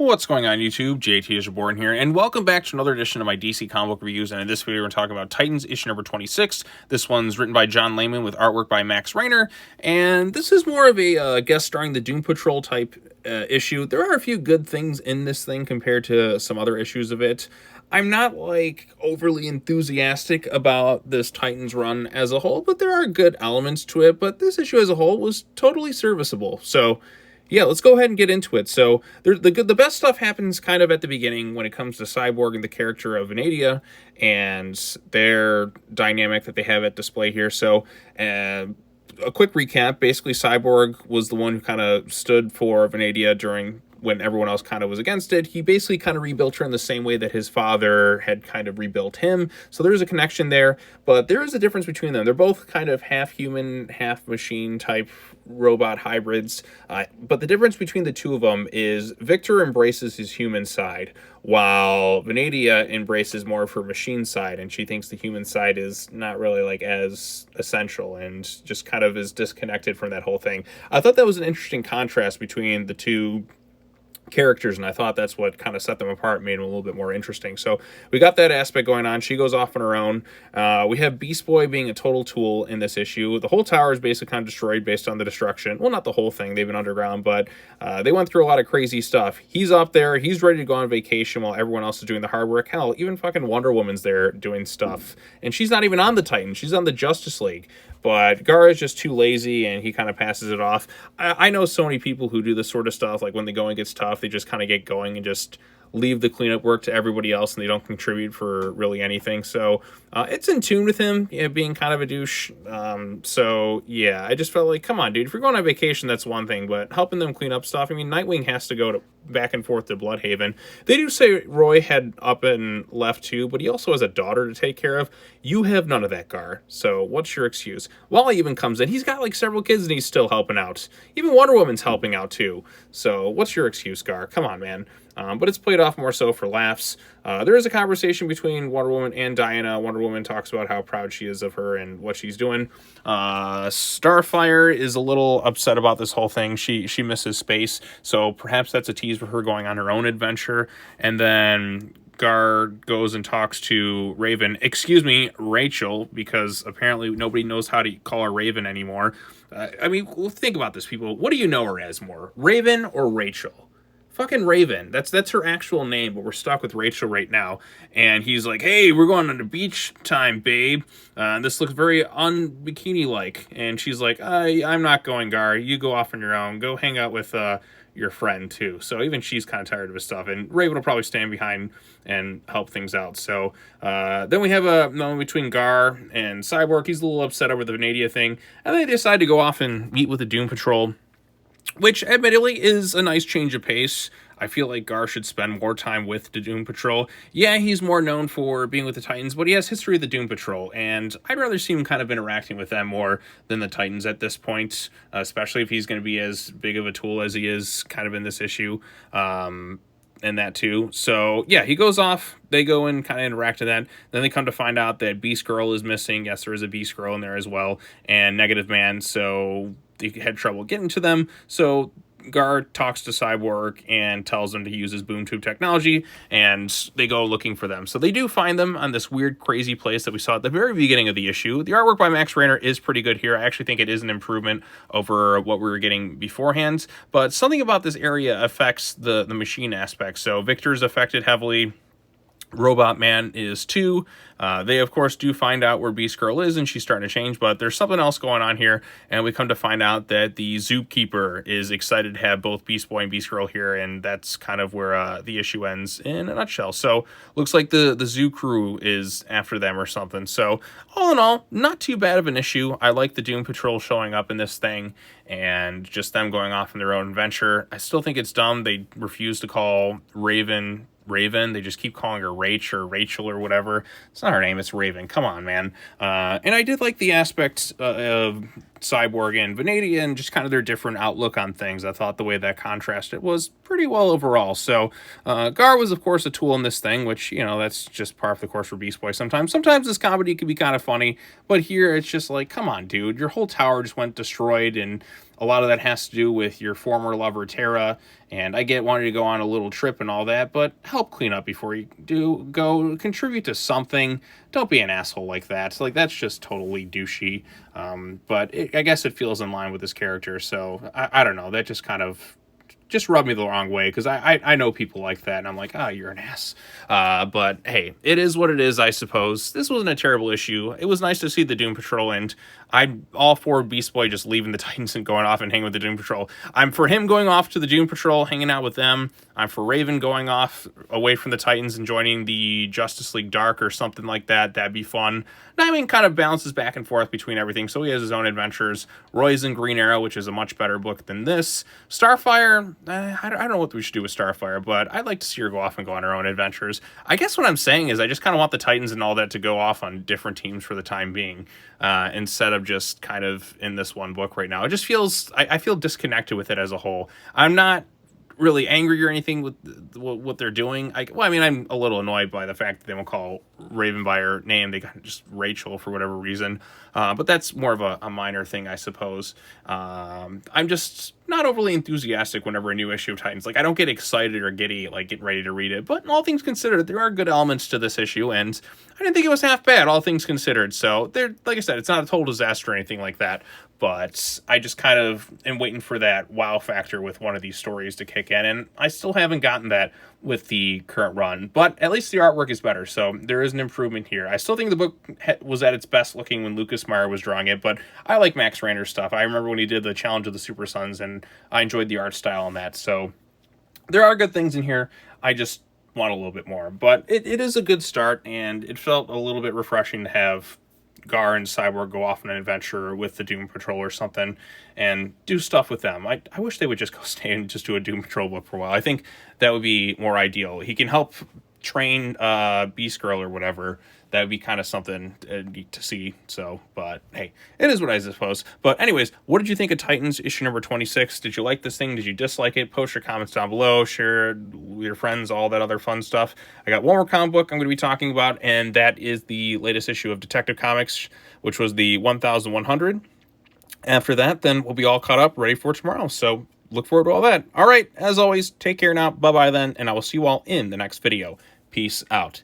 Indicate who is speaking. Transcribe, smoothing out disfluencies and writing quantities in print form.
Speaker 1: What's going on YouTube? JT is reborn here, and welcome back to another edition of my DC comic book reviews. And in this video, we're talking about Titans issue number 26. This one's written by John Layman with artwork by Max Rainer, and this is more of a guest starring the Doom Patrol type issue. There are a few good things in this thing compared to some other issues of it. I'm not like overly enthusiastic about this Titans run as a whole, but there are good elements to it. But this issue as a whole was totally serviceable. So yeah, let's go ahead and get into it. So the best stuff happens kind of at the beginning when it comes to Cyborg and the character of Venadia and their dynamic that they have at display here. So a quick recap, basically Cyborg was the one who kind of stood for Venadia during when everyone else kind of was against it. He basically kind of rebuilt her in the same way that his father had kind of rebuilt him. So there's a connection there, but there is a difference between them. They're both kind of half human, half machine type robot hybrids. But the difference between the two of them is Victor embraces his human side, while Venadia embraces more of her machine side, and she thinks the human side is not really like as essential and just kind of is disconnected from that whole thing. I thought that was an interesting contrast between the two characters, and I thought that's what kind of set them apart, made them a little bit more interesting. So we got that aspect going on. She goes off on her own. We have Beast Boy being a total tool in this issue. The whole tower is basically kind of destroyed based on the destruction. Well, not the whole thing. They've been underground, but they went through a lot of crazy stuff. He's up there. He's ready to go on vacation while everyone else is doing the hard work. Hell, even fucking Wonder Woman's there doing stuff. And she's not even on the Titan. She's on the Justice League. But Gar is just too lazy, and he kind of passes it off. I know so many people who do this sort of stuff, like when the going gets tough, they just kind of get going and just leave the cleanup work to everybody else, and they don't contribute for really anything. So it's in tune with him being kind of a douche. So yeah, I just felt like, come on, dude, if you're going on vacation, that's one thing, but helping them clean up stuff, I mean, Nightwing has to go back and forth to Bloodhaven. They do say Roy had up and left too, but he also has a daughter to take care of. You have none of that, Gar. So what's your excuse? Wally even comes in. He's got like several kids and he's still helping out. Even Wonder Woman's helping out too. So what's your excuse, Gar? Come on, man. But it's played off more so for laughs. There is a conversation between Wonder Woman and Diana. Wonder Woman talks about how proud she is of her and what she's doing. Starfire is a little upset about this whole thing. She misses space, so perhaps that's a tease for her going on her own adventure. And then Gar goes and talks to Raven, Rachel, because apparently nobody knows how to call her Raven anymore. I mean, well, think about this, people. What do you know her as more, Raven or Rachel? Fucking Raven. That's her actual name, but we're stuck with Rachel right now. And he's like, hey, we're going on the beach time, babe. This looks very un-bikini-like. And she's like, I'm not going, Gar. You go off on your own. Go hang out with your friend, too. So even she's kind of tired of his stuff. And Raven will probably stand behind and help things out. So then we have a moment between Gar and Cyborg. He's a little upset over the Venadia thing. And they decide to go off and meet with the Doom Patrol, which admittedly is a nice change of pace. I feel like Gar should spend more time with the Doom Patrol. Yeah, he's more known for being with the Titans, but he has history of the Doom Patrol, and I'd rather see him kind of interacting with them more than the Titans at this point, especially if he's going to be as big of a tool as he is kind of in this issue. And that too. So yeah, he goes off. They go and kind of interact with that. Then they come to find out that Beast Girl is missing. Yes, there is a Beast Girl in there as well, and Negative Man. So they had trouble getting to them. So Gar talks to Cyborg and tells him to use his boom tube technology, and they go looking for them. So they do find them on this weird, crazy place that we saw at the very beginning of the issue. The artwork by Max Rainer is pretty good here. I actually think it is an improvement over what we were getting beforehand, but something about this area affects the machine aspect. So Victor's affected heavily. Robot Man is too. They, of course, do find out where Beast Girl is, and she's starting to change, but there's something else going on here, and we come to find out that the Zookeeper is excited to have both Beast Boy and Beast Girl here, and that's kind of where the issue ends in a nutshell. So, looks like the Zoo Crew is after them or something. So, all in all, not too bad of an issue. I like the Doom Patrol showing up in this thing, and just them going off on their own adventure. I still think it's dumb. They refuse to call Raven. They just keep calling her Rach or Rachel or whatever. It's not her name, it's Raven. Come on, man. And I did like the aspect of Cyborg and Vanadium, and just kind of their different outlook on things. I thought the way that contrasted was pretty well overall. So Gar was, of course, a tool in this thing, which, you know, that's just par for the course for Beast Boy sometimes. Sometimes this comedy can be kind of funny, but here it's just like, come on, dude, your whole tower just went destroyed, and a lot of that has to do with your former lover, Terra, and I get wanting to go on a little trip and all that, but help clean up before you do go. Contribute to something. Don't be an asshole like that. So, like, that's just totally douchey. But I guess it feels in line with his character, so I don't know. That just kind of just rubbed me the wrong way, because I know people like that, and I'm like, you're an ass. But hey, it is what it is, I suppose. This wasn't a terrible issue. It was nice to see the Doom Patrol, and I'm all for Beast Boy just leaving the Titans and going off and hanging with the Doom Patrol. I'm for him going off to the Doom Patrol, hanging out with them. I'm for Raven going off away from the Titans and joining the Justice League Dark or something like that. That'd be fun. Nightwing kind of bounces back and forth between everything, so he has his own adventures. Roy's in Green Arrow, which is a much better book than this. Starfire, I don't know what we should do with Starfire, but I'd like to see her go off and go on her own adventures. I guess what I'm saying is I just kind of want the Titans and all that to go off on different teams for the time being, instead of just kind of in this one book right now. It just feels, I feel disconnected with it as a whole. I'm not really angry or anything with what they're doing. I mean, I'm a little annoyed by the fact that they won't call Raven by her name. They got just Rachel for whatever reason. But that's more of a minor thing, I suppose. I'm just not overly enthusiastic whenever a new issue of Titans. Like, I don't get excited or giddy, like, getting ready to read it. But all things considered, there are good elements to this issue, and I didn't think it was half bad, all things considered. So, like I said, it's not a total disaster or anything like that. But I just kind of am waiting for that wow factor with one of these stories to kick in, and I still haven't gotten that with the current run. But at least the artwork is better, so there is an improvement here. I still think the book was at its best looking when Lucas Meyer was drawing it, but I like Max Rainer's stuff. I remember when he did the Challenge of the Super Sons, and I enjoyed the art style on that. So there are good things in here. I just want a little bit more. But it is a good start, and it felt a little bit refreshing to have Gar and Cyborg go off on an adventure with the Doom Patrol or something and do stuff with them. I wish they would just go stay and just do a Doom Patrol book for a while. I think that would be more ideal. He can help train Beast Girl or whatever. That would be kind of something neat to see. So, but hey, it is what I suppose. But anyways, what did you think of Titans issue number 26? Did you like this thing? Did you dislike it? Post your comments down below. Share with your friends, all that other fun stuff. I got one more comic book I'm going to be talking about, and that is the latest issue of Detective Comics, which was the 1100. After that, then we'll be all caught up, ready for tomorrow. So look forward to all that. All right, as always, take care now. Bye-bye then, and I will see you all in the next video. Peace out.